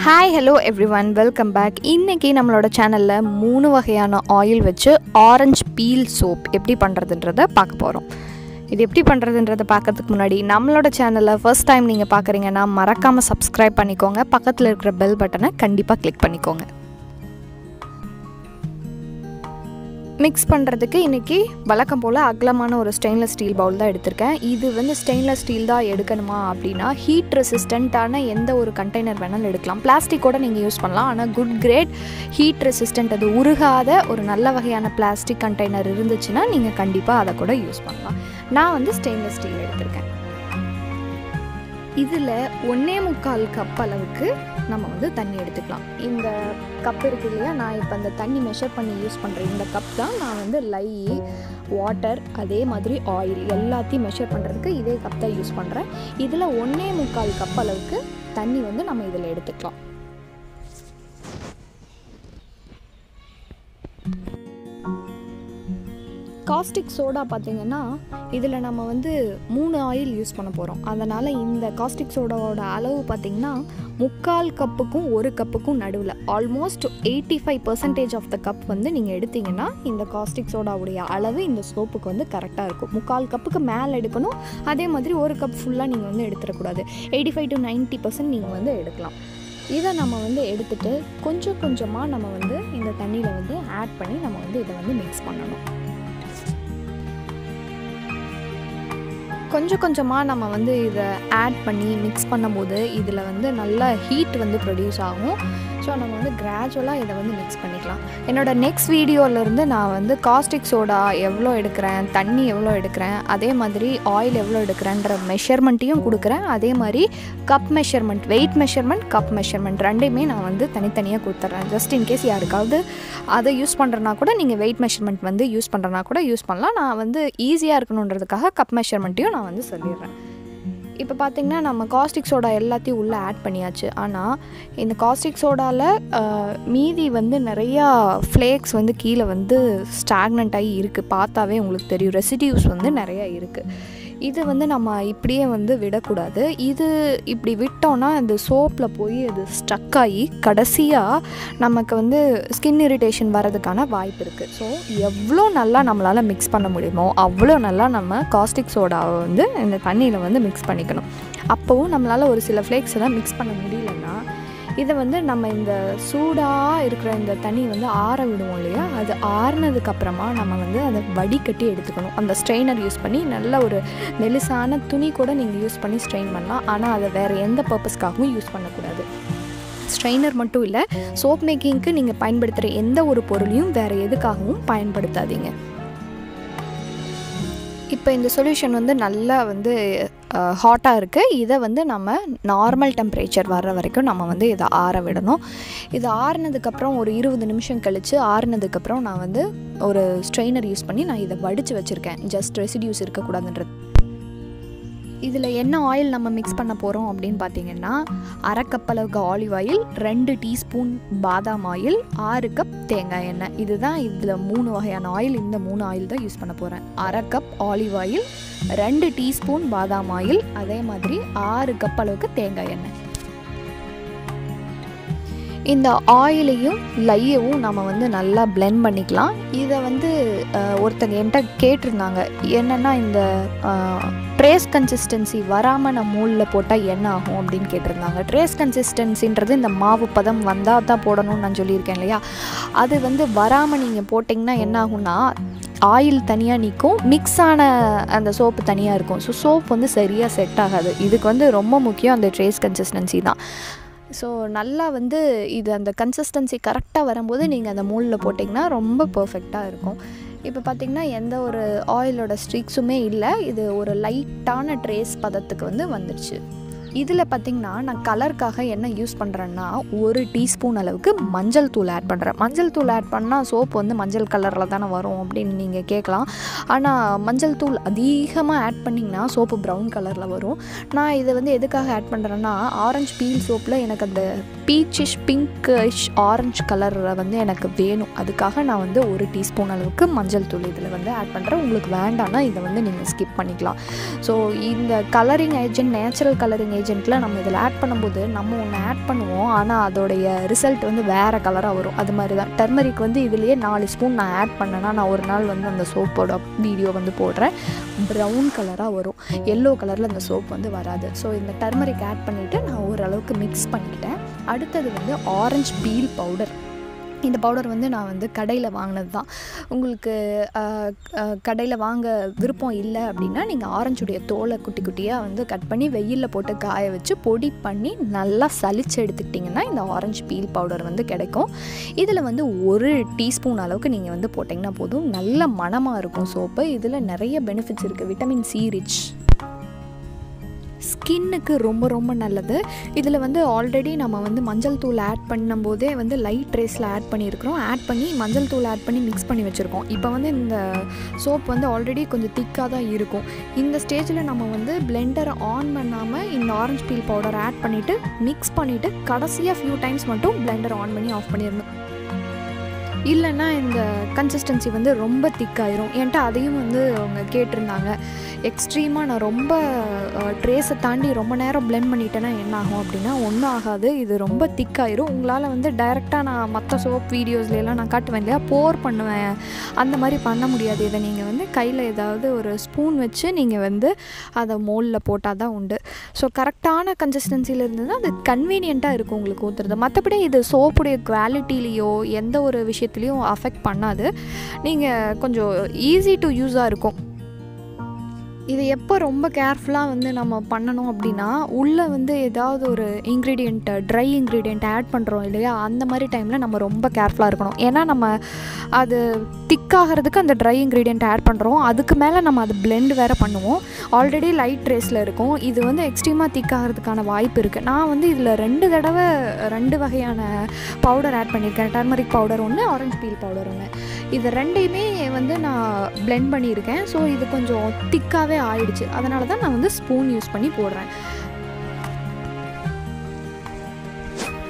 Hi hello everyone, welcome back. இன்றைக்கி நம்மளோட சேனலில் 3 வகையான ஆயில் வச்சு ஆரஞ்சு பீல் சோப் எப்படி பண்ணுறதுன்றதை பார்க்க போகிறோம். இது எப்படி பண்ணுறதுன்றதை பார்க்கறதுக்கு முன்னாடி நம்மளோட சேனலில் ஃபர்ஸ்ட் டைம் நீங்கள் பார்க்குறீங்கன்னா மறக்காமல் சப்ஸ்கிரைப் பண்ணிக்கோங்க. பக்கத்தில் இருக்கிற பெல் பட்டனை கண்டிப்பாக கிளிக் பண்ணிக்கோங்க. மிக்ஸ் பண்ணுறதுக்கு இன்றைக்கி வழக்கம் போல் அகலமான ஒரு ஸ்டெயின்லெஸ் ஸ்டீல் பவுல் தான் எடுத்திருக்கேன். இது வந்து ஸ்டெயின்லெஸ் ஸ்டீல் தான் எடுக்கணுமா அப்படின்னா ஹீட் ரெசிஸ்டண்ட்டான எந்த ஒரு கண்டெய்னர் வேணாலும் எடுக்கலாம். பிளாஸ்டிக்கோடு நீங்கள் யூஸ் பண்ணலாம். ஆனால் குட் கிரேட் ஹீட் ரெசிஸ்டண்ட், அது உருகாத ஒரு நல்ல வகையான பிளாஸ்டிக் கண்டெய்னர் இருந்துச்சுன்னா நீங்கள் கண்டிப்பாக அதை கூட யூஸ் பண்ணலாம். நான் வந்து ஸ்டெயின்லெஸ் ஸ்டீல் எடுத்திருக்கேன். இதில் 1.25 கப் அளவுக்கு நம்ம வந்து தண்ணி எடுத்துக்கலாம். இந்த கப் இருக்குது இல்லையா, நான் இப்போ அந்த தண்ணி மெஷர் பண்ணி யூஸ் பண்ணுறேன். இந்த கப் தான் நான் வந்து லை, வாட்டர், அதே மாதிரி ஆயில் எல்லாத்தையும் மெஷர் பண்ணுறதுக்கு இதே கப் தான் யூஸ் பண்ணுறேன். இதில் 1.25 கப் அளவுக்கு தண்ணி வந்து நம்ம இதில் எடுத்துக்கலாம். காஸ்டிக் சோடா பார்த்திங்கன்னா இதில் நம்ம வந்து 3 ஆயில் யூஸ் பண்ண போகிறோம். அதனால் இந்த காஸ்டிக் சோடாவோட அளவு பார்த்திங்கன்னா 3/4 கப்புக்கும் 1 கப்புக்கும் நடுவில் ஆல்மோஸ்ட் 85% ஆஃப் த கப் வந்து நீங்கள் எடுத்திங்கன்னா இந்த காஸ்டிக் சோடாவுடைய அளவு இந்த சோப்புக்கு வந்து கரெக்டாக இருக்கும். 3/4 கப்புக்கு மேலே எடுக்கணும். அதே மாதிரி 1 கப் ஃபுல்லாக நீங்கள் வந்து எடுத்துடக்கூடாது. 85 to 90% நீங்கள் வந்து எடுக்கலாம். இதை நம்ம வந்து எடுத்துகிட்டு கொஞ்சம் கொஞ்சமாக நம்ம வந்து இந்த தண்ணியில் வந்து ஆட் பண்ணி நம்ம வந்து இதை வந்து மிக்ஸ் பண்ணணும். கொஞ்சம் கொஞ்சமாக நம்ம வந்து இதை ஆட் பண்ணி மிக்ஸ் பண்ணும்போது இதில் வந்து நல்ல ஹீட் வந்து ப்ரொடியூஸ் ஆகும். ஸோ நம்ம வந்து கிராஜுவலாக இதை வந்து மிக்ஸ் பண்ணிக்கலாம். என்னோடய நெக்ஸ்ட் வீடியோவிலேருந்து நான் வந்து காஸ்டிக் சோடா எவ்வளோ எடுக்கிறேன், தண்ணி எவ்வளோ எடுக்கிறேன், அதே மாதிரி ஆயில் எவ்வளோ எடுக்கிறேன்ற மெஷர்மெண்ட்டையும் கொடுக்குறேன். அதே மாதிரி cup measurement, weight measurement, cup measurement ரெண்டையுமே நான் வந்து தனித்தனியாக கொடுத்துட்றேன். ஜஸ்ட் இன்கேஸ் யாருக்காவது அதை யூஸ் பண்ணுறனா கூட நீங்கள் வெயிட் மெஷர்மெண்ட் வந்து யூஸ் பண்ணுறனா கூட யூஸ் பண்ணலாம். நான் வந்து ஈஸியாக இருக்கணுன்றதுக்காக கப் மெஷர்மெண்ட்டையும் நான் வந்து சொல்லிடுறேன். இப்போ பார்த்திங்கன்னா நம்ம காஸ்டிக் சோடா எல்லாத்தையும் உள்ளே ஆட் பண்ணியாச்சு. ஆனால் இந்த காஸ்டிக் சோடாவில் மீதி வந்து நிறையா ஃப்ளேக்ஸ் வந்து கீழே வந்து ஸ்டாக்னண்ட் ஆகி இருக்குது. பார்த்தாவே உங்களுக்கு தெரியும், ரெசிடியூஸ் வந்து நிறையா இருக்குது. இது வந்து நம்ம இப்படியே வந்து விடக்கூடாது. இது இப்படி விட்டோன்னா அந்த சோப்பில் போய் அது ஸ்டக் ஆகி கடைசியாக நமக்கு வந்து ஸ்கின் இரிட்டேஷன் வரதுக்கான வாய்ப்பு இருக்குது. ஸோ எவ்வளோ நல்லா நம்மளால் மிக்ஸ் பண்ண முடியுமோ அவ்வளோ நல்லா நம்ம காஸ்டிக் சோடாவை வந்து இந்த தண்ணியில் வந்து மிக்ஸ் பண்ணிக்கணும். அப்போவும் நம்மளால் ஒரு சில ஃப்ளேக்ஸ் எல்லாம் மிக்ஸ் பண்ண முடியலன்னா இதை வந்து நம்ம இந்த சூடாக இருக்கிற இந்த தண்ணி வந்து ஆற விடுவோம் இல்லையா, அது ஆறுனதுக்கப்புறமா நம்ம வந்து அதை வடிகட்டி எடுத்துக்கணும். அந்த ஸ்ட்ரெயினர் யூஸ் பண்ணி நல்ல ஒரு மெலிசான துணி கூட நீங்கள் யூஸ் பண்ணி ஸ்ட்ரெயின் பண்ணலாம். ஆனால் அதை வேறு எந்த பர்பஸ்க்காகவும் யூஸ் பண்ணக்கூடாது. ஸ்ட்ரெயினர் மட்டும் இல்லை, சோப் மேக்கிங்க்கு நீங்கள் பயன்படுத்துகிற எந்த ஒரு பொருளையும் வேறு எதுக்காகவும் பயன்படுத்தாதீங்க. இப்போ இந்த சொல்யூஷன் வந்து நல்லா வந்து ஹாட்டாக இருக்குது. இதை வந்து நம்ம நார்மல் டெம்பரேச்சர் வர்ற வரைக்கும் நம்ம வந்து இதை ஆற விடணும். இது ஆறுனதுக்கப்புறம் ஒரு 20 நிமிஷம் கழித்து ஆறுனதுக்கப்புறம் நான் வந்து ஒரு ஸ்ட்ரெயினர் யூஸ் பண்ணி நான் இதை வடித்து வச்சுருக்கேன். ஜஸ்ட் ரெசிடியூஸ் இருக்கக்கூடாதுன்றது. இதில் என்ன ஆயில் நம்ம மிக்ஸ் பண்ண போகிறோம் அப்படின்னு பார்த்தீங்கன்னா 1/2 கப் அளவுக்கு ஆலிவ் ஆயில், 2 டீஸ்பூன் பாதாம் ஆயில், 6 கப் தேங்காய் எண்ணெய். இதுதான் இதில் 3 வகையான ஆயில். இந்த 3 ஆயில் தான் யூஸ் பண்ண போகிறேன். 1/2 கப் ஆலிவ் ஆயில், 2 டீஸ்பூன் பாதாம் ஆயில், அதே மாதிரி 6 கப் அளவுக்கு தேங்காய் எண்ணெய். இந்த ஆயிலையும் லையவும் நம்ம வந்து நல்லா பிளெண்ட் பண்ணிக்கலாம். இதை வந்து ஒருத்தங்க என்கிட்ட கேட்டிருந்தாங்க, என்னென்னா இந்த ட்ரேஸ் கன்சிஸ்டன்சி வராமல் நம்ம மூலில் போட்டால் என்ன ஆகும் அப்படின்னு கேட்டிருந்தாங்க. ட்ரேஸ் கன்சிஸ்டன்சின்றது இந்த மாவு பதம் வந்தால் தான் போடணும்னு நான் சொல்லியிருக்கேன் இல்லையா, அது வந்து வராமல் நீங்கள் போட்டிங்கன்னா என்ன ஆகும்னா ஆயில் தனியாக நிற்கும், மிக்ஸ் ஆன அந்த சோப்பு தனியாக இருக்கும். ஸோ சோப் வந்து சரியாக செட் ஆகாது. இதுக்கு வந்து ரொம்ப முக்கியம் அந்த ட்ரேஸ் கன்சிஸ்டன்சி தான். ஸோ நல்லா வந்து இது அந்த கன்சிஸ்டன்சி கரெக்டாக வரும்போது நீங்கள் அந்த மூலில் போட்டிங்கன்னா ரொம்ப பர்ஃபெக்டாக இருக்கும். இப்போ பார்த்திங்கன்னா எந்த ஒரு ஆயிலோட ஸ்ட்ரீக்ஸுமே இல்லை. இது ஒரு லைட்டான ட்ரேஸ் பதத்துக்கு வந்து வந்துடுச்சு. இதில் பார்த்திங்கன்னா நான் கலருக்காக என்ன யூஸ் பண்ணுறேன்னா 1 டீஸ்பூன் அளவுக்கு மஞ்சள் தூள் ஆட் பண்ணுறேன். மஞ்சள் தூள் ஆட் பண்ணால் சோப்பு வந்து மஞ்சள் கலரில் தானே வரும் அப்படின்னு நீங்கள் கேட்கலாம். ஆனால் மஞ்சள் தூள் அதிகமாக ஆட் பண்ணிங்கன்னா சோப்பு ப்ரௌன் கலரில் வரும். நான் இதை வந்து எதுக்காக ஆட் பண்ணுறேன்னா ஆரஞ்சு பீல் சோப்பில் எனக்கு அந்த பீச்சிஷ் பிங்கிஷ் ஆரஞ்சு கலரில் வந்து எனக்கு வேணும். அதுக்காக நான் வந்து 1 டீஸ்பூன் அளவுக்கு மஞ்சள் தூள் இதில் வந்து ஆட் பண்ணுறேன். உங்களுக்கு வேண்டாம்னா இதை வந்து நீங்கள் ஸ்கிப் பண்ணிக்கலாம். ஸோ இந்த colouring agent, natural colouring agent டிட்டர்ஜென்ட்டில் நம்ம இதில் ஆட் பண்ணும்போது நம்ம ஒன்று ஆட் பண்ணுவோம், ஆனால் அதோடைய ரிசல்ட் வந்து வேறு கலராக வரும். அது மாதிரி தான் டர்மரிக் வந்து இதுலேயே 4 ஸ்பூன் நான் ஆட் பண்ணேன்னா நான் ஒரு நாள் வந்து அந்த சோப்போட வீடியோ வந்து போடுறேன். ப்ரௌன் கலராக வரும், எல்லோ கலரில் அந்த சோப் வந்து வராது. ஸோ இந்த டர்மரிக் ஆட் பண்ணிவிட்டு நான் ஓரளவுக்கு மிக்ஸ் பண்ணிக்கிட்டேன். அடுத்தது வந்து ஆரஞ்சு பீல் பவுடர். இந்த பவுடர் வந்து நான் வந்து கடையில் வாங்கினது தான். உங்களுக்கு கடையில் வாங்க விருப்பம் இல்லை அப்படின்னா நீங்கள் ஆரஞ்சுடைய தோலை குட்டி குட்டியாக வந்து கட் பண்ணி வெயிலில் போட்டு காய வச்சு பொடி பண்ணி நல்லா சலிச்சு எடுத்துக்கிட்டிங்கன்னா இந்த ஆரஞ்சு பீல் பவுடர் வந்து கிடைக்கும். இதில் வந்து 1 டீஸ்பூன் அளவுக்கு நீங்கள் வந்து போட்டிங்கன்னா போதும், நல்ல மணமாக இருக்கும் சோப்பு. இதில் நிறைய பெனிஃபிட்ஸ் இருக்குது. விட்டமின் சி ரிச், ஸ்கின்னுக்கு ரொம்ப ரொம்ப நல்லது. இதில் வந்து ஆல்ரெடி நம்ம வந்து மஞ்சள் தூள் ஆட் பண்ணும்போதே வந்து லைட் ட்ரேஸில் ஆட் பண்ணியிருக்கிறோம். ஆட் பண்ணி மஞ்சள் தூள் ஆட் பண்ணி மிக்ஸ் பண்ணி வச்சுருக்கோம். இப்போ வந்து இந்த சோப் வந்து ஆல்ரெடி கொஞ்சம் திக்காக தான் இருக்கும். இந்த ஸ்டேஜில் நம்ம வந்து பிளெண்டரை ஆன் பண்ணாமல் இந்த ஆரஞ்சு பீல் பவுடர் ஆட் பண்ணிவிட்டு மிக்ஸ் பண்ணிவிட்டு கடைசியாக ஃபியூ டைம்ஸ் மட்டும் பிளெண்டரை ஆன் பண்ணி ஆஃப் பண்ணிடணும். இல்லைன்னா இந்த கன்சிஸ்டன்சி வந்து ரொம்ப திக்காயிரும். என்கிட்ட அதையும் வந்து அவங்க கேட்டிருந்தாங்க. எக்ஸ்ட்ரீமாக நான் ரொம்ப ட்ரேஸை தாண்டி ரொம்ப நேரம் பிளெண்ட் பண்ணிட்டேன்னா என்ன ஆகும் அப்படின்னா ஒன்றும் ஆகாது, இது ரொம்ப திக்காயிரும். உங்களால் வந்து டைரெக்டாக நான் மற்ற சோப் வீடியோஸ்லாம் நான் காட்டுவேன் இல்லையா, போர் பண்ணுவேன், அந்த மாதிரி பண்ண முடியாது. இதை நீங்கள் வந்து கையில் ஏதாவது ஒரு ஸ்பூன் வச்சு நீங்கள் வந்து அதை மோல்டில் போட்டால் தான் உண்டு. ஸோ கரெக்டான கன்சிஸ்டன்சியில் இருந்ததுன்னா அது கன்வீனியண்ட்டாக இருக்கும் உங்களுக்கு ஊற்றுறது. மற்றபடி இது சோப்புடைய குவாலிட்டிலேயோ எந்த ஒரு விஷயத்துலையும் அஃபெக்ட் பண்ணாது. நீங்கள் கொஞ்சம் ஈஸி டு யூஸாக இருக்கும். இது எப்போ ரொம்ப கேர்ஃபுல்லாக வந்து நம்ம பண்ணணும் அப்படின்னா உள்ளே வந்து ஏதாவது ஒரு இன்க்ரீடியண்ட்டு ட்ரை இன்க்ரீடியண்ட் ஆட் பண்ணுறோம் இல்லையா, அந்த மாதிரி டைமில் நம்ம ரொம்ப கேர்ஃபுல்லாக இருக்கணும். ஏன்னா நம்ம அது திக்காகிறதுக்கு அந்த ட்ரை இன்க்ரீடியண்ட் ஆட் பண்ணுறோம், அதுக்கு மேலே நம்ம அது பிளெண்ட் வேறு பண்ணுவோம். ஆல்ரெடி லைட் ட்ரேஸில் இருக்கும், இது வந்து எக்ஸ்ட்ரீமாக திக்காகிறதுக்கான வாய்ப்பு இருக்குது. நான் வந்து இதில் 2 தடவை 2 வகையான பவுடர் ஆட் பண்ணியிருக்கேன். டர்மரிக் பவுடர் ஒன்று, ஆரஞ்சு பீல் பவுடர் ஒன்று. இது ரெண்டையுமே வந்து நான் பிளெண்ட் பண்ணியிருக்கேன். ஸோ இது கொஞ்சம் திக்காகவே ஆயிடுச்சு, அதனால தான் நான் வந்து ஸ்பூன் யூஸ் பண்ணி போடுறேன்.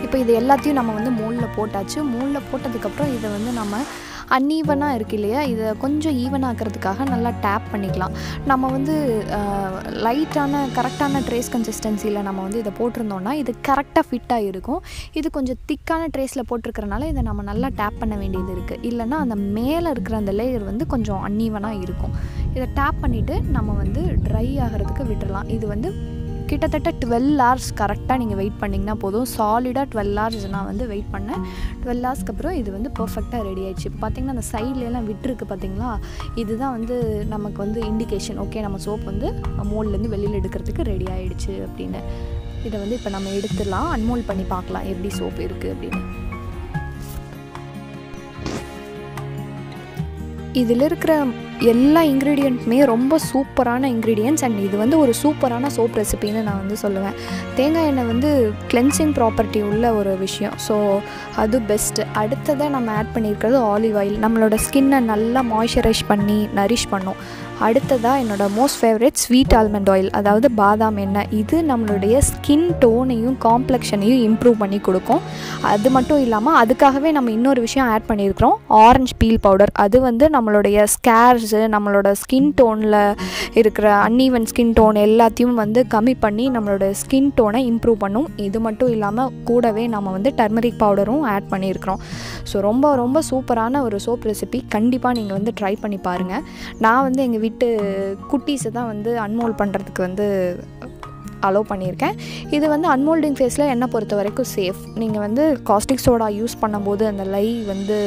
இப்போ இது எல்லாத்தையும் நம்ம வந்து மோல்டில் போட்டாச்சு. மோல்டில் போட்டதுக்கப்புறம் இதை வந்து நம்ம அன்ஈவனாக இருக்குது இல்லையா, இதை கொஞ்சம் ஈவனாக்கிறதுக்காக நல்லா டேப் பண்ணிக்கலாம். நம்ம வந்து லைட்டான கரெக்டான ட்ரேஸ் கன்சிஸ்டன்சியில் நம்ம வந்து இதை போட்டிருந்தோன்னா இது கரெக்டாக ஃபிட்டாக இருக்கும். இது கொஞ்சம் திக்கான ட்ரேஸில் போட்டிருக்கிறனால இதை நம்ம நல்லா டேப் பண்ண வேண்டியது இருக்குது. இல்லைன்னா அந்த மேலே இருக்கிற அந்த லேயர் வந்து கொஞ்சம் அன்ஈவனாக இருக்கும். இதை டேப் பண்ணிவிட்டு நம்ம வந்து ட்ரை ஆகிறதுக்கு விட்டுடலாம். இது வந்து கிட்டத்தட்ட 12 hours கரெக்டாக நீங்கள் வெயிட் பண்ணிங்கன்னா போதும். சாலிடாக 12 hours நான் வந்து வெயிட் பண்ணேன். 12 hours அப்புறம் இது வந்து பர்ஃபெக்டாக ரெடி ஆயிடுச்சு. இப்போ பார்த்திங்கன்னா அந்த சைட்லலாம் விட்டுருக்கு பார்த்திங்களா, இதுதான் வந்து நமக்கு வந்து இண்டிகேஷன், ஓகே நம்ம சோப் வந்து மோல்ட்லேருந்து வெளியில் எடுக்கிறதுக்கு ரெடி ஆகிடுச்சு அப்படின்னு. இதை வந்து இப்போ நம்ம எடுத்துடலாம், அன்மோல்ட் பண்ணி பார்க்கலாம் எப்படி சோப் இருக்குது அப்படின்னு. இதில் இருக்கிற எல்லா இன்க்ரீடியண்ட்டுமே ரொம்ப சூப்பரான இன்க்ரீடியன்ட்ஸ். அண்ட் இது வந்து ஒரு சூப்பரான சோப் ரெசிபின்னு நான் வந்து சொல்லுவேன். தேங்காய் எண்ணெய் வந்து கிளென்சிங் ப்ராப்பர்ட்டி உள்ள ஒரு விஷயம். ஸோ அது பெஸ்ட்டு. அடுத்ததாக நம்ம ஆட் பண்ணியிருக்கிறது ஆலிவ் ஆயில். நம்மளோட ஸ்கின்னை நல்லா மாய்ஸ்சரைஸ் பண்ணி நரிஷ் பண்ணும். அடுத்ததாக என்னோடய most favourite sweet almond oil, அதாவது பாதாம் எண்ணெய். இது நம்மளுடைய ஸ்கின் டோனையும் காம்ப்ளெக்ஷனையும் இம்ப்ரூவ் பண்ணி கொடுக்கும். அது மட்டும் இல்லாமல் அதுக்காகவே நம்ம இன்னொரு விஷயம் ஆட் பண்ணியிருக்கிறோம், ஆரஞ்சு பீல் பவுடர். அது வந்து நம்மளுடைய ஸ்கேர்ஸு, நம்மளோட ஸ்கின் டோனில் இருக்கிற அன்ஈவன் ஸ்கின் டோன் எல்லாத்தையும் வந்து கம்மி பண்ணி நம்மளோட ஸ்கின் டோனை இம்ப்ரூவ் பண்ணும். இது மட்டும் இல்லாமல் கூடவே நம்ம வந்து டர்மரிக் பவுடரும் ஆட் பண்ணியிருக்கிறோம். ஸோ ரொம்ப ரொம்ப சூப்பரான ஒரு சோப் ரெசிபி. கண்டிப்பாக நீங்கள் வந்து ட்ரை பண்ணி பாருங்கள். நான் வந்து எங்கள் வீட்டு குட்டீஸை தான் வந்து அன்மோல்ட் பண்ணுறதுக்கு வந்து அலோவ் பண்ணியிருக்கேன். இது வந்து அன்மோல்டிங் ஃபேஸில் என்னை பொறுத்த வரைக்கும் சேஃப். நீங்கள் வந்து காஸ்டிக் சோடா யூஸ் பண்ணும்போது அந்த லை வந்து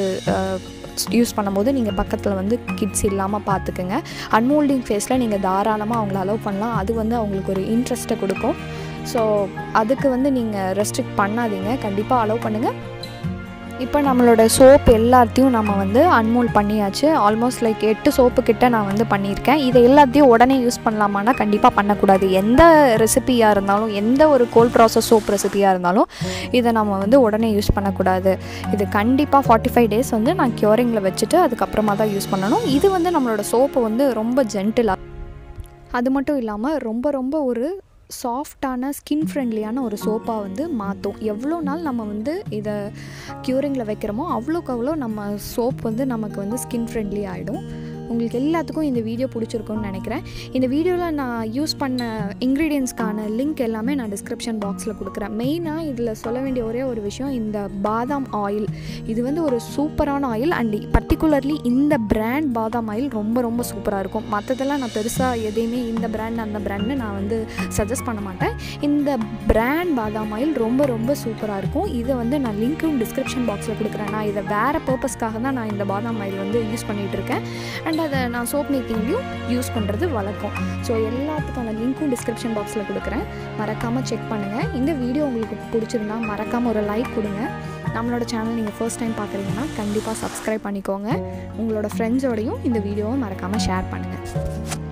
யூஸ் பண்ணும்போது நீங்கள் பக்கத்தில் வந்து கிட்ஸ் இல்லாமல் பார்த்துக்குங்க. அன்மோல்டிங் ஃபேஸில் நீங்கள் தாராளமாக அவங்கள அலோவ் பண்ணலாம். அது வந்து அவங்களுக்கு ஒரு இன்ட்ரெஸ்ட்டை கொடுக்கும். ஸோ அதுக்கு வந்து நீங்கள் ரெஸ்ட்ரிக்ட் பண்ணாதீங்க, கண்டிப்பாக அலோவ் பண்ணுங்கள். இப்போ நம்மளோட சோப் எல்லாத்தையும் நம்ம வந்து அன்மோல்ட் பண்ணியாச்சு. ஆல்மோஸ்ட் லைக் 8 சோப்பு கிட்ட நான் வந்து பண்ணியிருக்கேன். இதை எல்லாத்தையும் உடனே யூஸ் பண்ணலாமான்னா கண்டிப்பாக பண்ணக்கூடாது. எந்த ரெசிபியாக இருந்தாலும், எந்த ஒரு கோல்ட் ப்ராசஸ் சோப் ரெசிபியாக இருந்தாலும் இதை நம்ம வந்து உடனே யூஸ் பண்ணக்கூடாது. இது கண்டிப்பாக 45 days வந்து நான் க்யூரிங்கில் வச்சுட்டு அதுக்கப்புறமா தான் யூஸ் பண்ணணும். இது வந்து நம்மளோட சோப்பை வந்து ரொம்ப ஜென்டிலாக, அது மட்டும் இல்லாமல் ரொம்ப ரொம்ப ஒரு சாஃப்டான ஸ்கின் ஃப்ரெண்ட்லியான ஒரு சோப்பாக வந்து மாற்றும். எவ்வளோ நாள் நம்ம வந்து இதை க்யூரிங்கில் வைக்கிறோமோ அவ்வளோக்கு அவ்வளோ நம்ம சோப் வந்து நமக்கு வந்து ஸ்கின் ஃப்ரெண்ட்லி ஆகிடும். உங்களுக்கு எல்லாத்துக்கும் இந்த வீடியோ பிடிச்சிருக்கும்னு நினைக்கிறேன். இந்த வீடியோவில் நான் யூஸ் பண்ண இன்க்ரீடியன்ட்ஸ்க்கான லிங்க் எல்லாமே நான் டிஸ்கிரிப்ஷன் பாக்ஸில் கொடுக்குறேன். மெயினாக இதில் சொல்ல வேண்டிய ஒரே ஒரு விஷயம், இந்த பாதாம் ஆயில் இது வந்து ஒரு சூப்பரான ஆயில். அண்ட் பர்டிகுலர்லி இந்த பிராண்ட் பாதாம் ஆயில் ரொம்ப ரொம்ப சூப்பராக இருக்கும். மற்றதெல்லாம் நான் பெருசாக எதையுமே இந்த பிராண்ட் அந்த பிராண்ட்னு நான் வந்து சஜஸ்ட் பண்ண மாட்டேன். இந்த பிராண்ட் பாதாம் ஆயில் ரொம்ப ரொம்ப சூப்பராக இருக்கும். இதை வந்து நான் லிங்க்கும் டிஸ்கிரிப்ஷன் பாக்ஸில் கொடுக்குறேன். நான் இதை வேறு பர்பஸ்க்காக தான் நான் இந்த பாதாம் ஆயில் வந்து யூஸ் பண்ணிகிட்ருக்கேன். அண்ட் அதை நான் சோப் மேக்கிங்லேயும் யூஸ் பண்ணுறது வழக்கம். ஸோ எல்லாத்துக்கான லிங்க்கும் டிஸ்கிரிப்ஷன் பாக்ஸில் கொடுக்குறேன். மறக்காமல் செக் பண்ணுங்கள். இந்த வீடியோ உங்களுக்கு பிடிச்சிருந்தா மறக்காமல் ஒரு லைக் கொடுங்க. நம்மளோட சேனல் நீங்கள் ஃபர்ஸ்ட் டைம் பார்க்குறீங்கன்னா கண்டிப்பாக சப்ஸ்கிரைப் பண்ணிக்கோங்க. உங்களோட ஃப்ரெண்ட்ஸோடையும் இந்த வீடியோவை மறக்காமல் ஷேர் பண்ணுங்கள்.